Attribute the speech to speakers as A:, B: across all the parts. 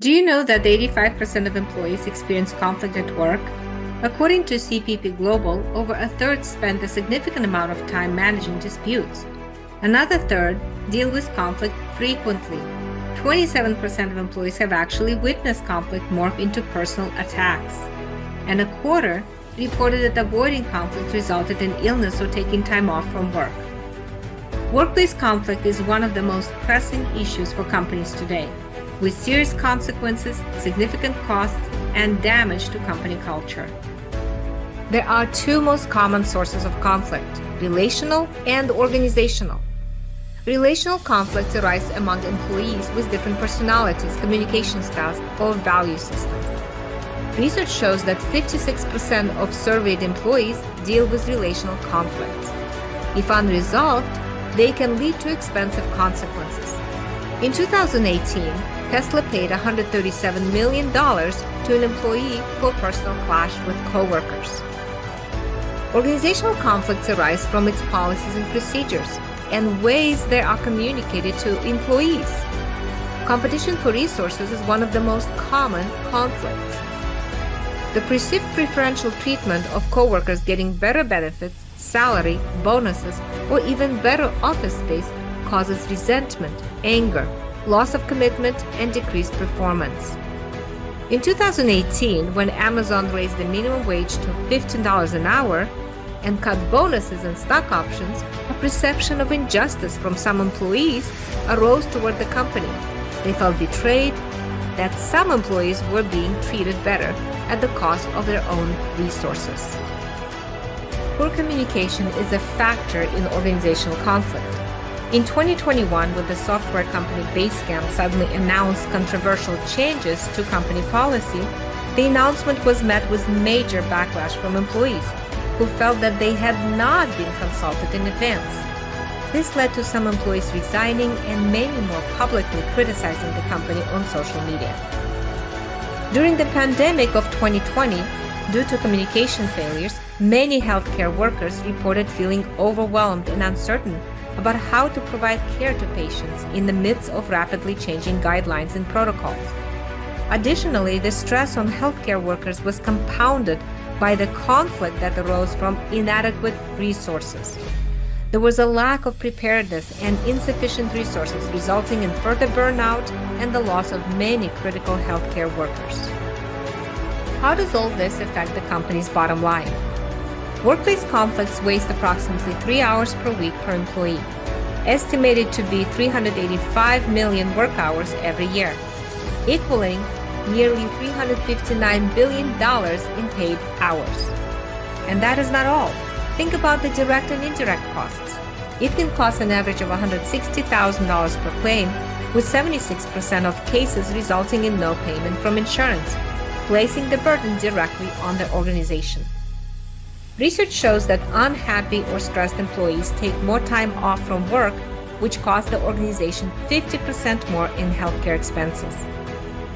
A: Do you know that 85% of employees experience conflict at work? According to CPP Global, over a third spend a significant amount of time managing disputes. Another third deal with conflict frequently. 27% of employees have actually witnessed conflict morph into personal attacks. And a quarter reported that avoiding conflict resulted in illness or taking time off from work. Workplace conflict is one of the most pressing issues for companies today, with serious consequences, significant costs, and damage to company culture. There are two most common sources of conflict: relational and organizational. Relational conflicts arise among employees with different personalities, communication styles, or value systems. Research shows that 56% of surveyed employees deal with relational conflicts. If unresolved, they can lead to expensive consequences. In 2018, Tesla paid $137 million to an employee for a personal clash with coworkers. Organizational conflicts arise from its policies and procedures and ways they are communicated to employees. Competition for resources is one of the most common conflicts. The perceived preferential treatment of coworkers getting better benefits, salary, bonuses, or even better office space causes resentment, anger, loss of commitment, and decreased performance. In 2018, when Amazon raised the minimum wage to $15 an hour and cut bonuses and stock options, a perception of injustice from some employees arose toward the company. They felt betrayed, that some employees were being treated better at the cost of their own resources. Poor communication is a factor in organizational conflict. In 2021, when the software company Basecamp suddenly announced controversial changes to company policy, the announcement was met with major backlash from employees who felt that they had not been consulted in advance. This led to some employees resigning and many more publicly criticizing the company on social media. During the pandemic of 2020, due to communication failures, many healthcare workers reported feeling overwhelmed and uncertain about how to provide care to patients in the midst of rapidly changing guidelines and protocols. Additionally, the stress on healthcare workers was compounded by the conflict that arose from inadequate resources. There was a lack of preparedness and insufficient resources, resulting in further burnout and the loss of many critical healthcare workers. How does all this affect the company's bottom line? Workplace conflicts waste approximately 3 hours per week per employee, estimated to be 385 million work hours every year, equaling nearly $359 billion in paid hours. And that is not all. Think about the direct and indirect costs. It can cost an average of $160,000 per claim, with 76% of cases resulting in no payment from insurance, placing the burden directly on the organization. Research shows that unhappy or stressed employees take more time off from work, which costs the organization 50% more in healthcare expenses.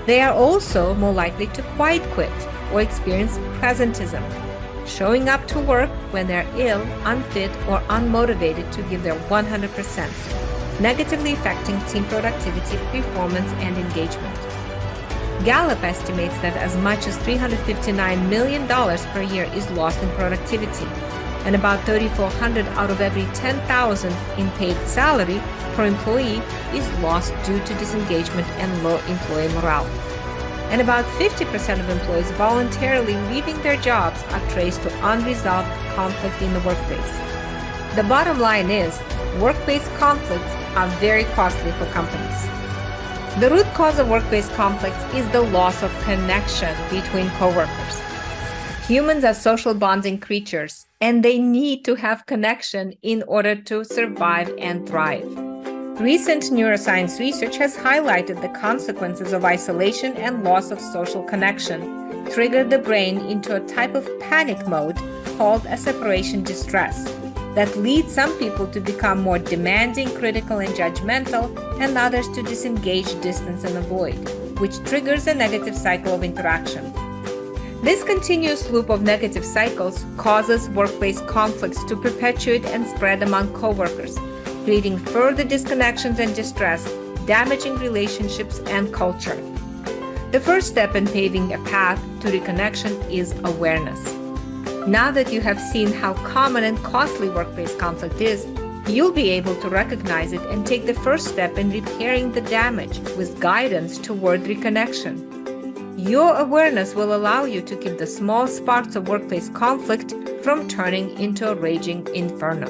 A: They are also more likely to quiet quit or experience presentism, showing up to work when they're ill, unfit, or unmotivated to give their 100%, negatively affecting team productivity, performance, and engagement. Gallup estimates that as much as $359 million per year is lost in productivity, and about $3,400 out of every $10,000 in paid salary per employee is lost due to disengagement and low employee morale. And about 50% of employees voluntarily leaving their jobs are traced to unresolved conflict in the workplace. The bottom line is, workplace conflicts are very costly for companies. The root cause of workplace conflicts is the loss of connection between coworkers. Humans are social bonding creatures, and they need to have connection in order to survive and thrive. Recent neuroscience research has highlighted the consequences of isolation and loss of social connection, triggered the brain into a type of panic mode called a separation distress that leads some people to become more demanding, critical, and judgmental, and others to disengage, distance, and avoid, which triggers a negative cycle of interaction. This continuous loop of negative cycles causes workplace conflicts to perpetuate and spread among coworkers, creating further disconnections and distress, damaging relationships and culture. The first step in paving a path to reconnection is awareness. Now that you have seen how common and costly workplace conflict is, you'll be able to recognize it and take the first step in repairing the damage with guidance toward reconnection. Your awareness will allow you to keep the small sparks of workplace conflict from turning into a raging inferno.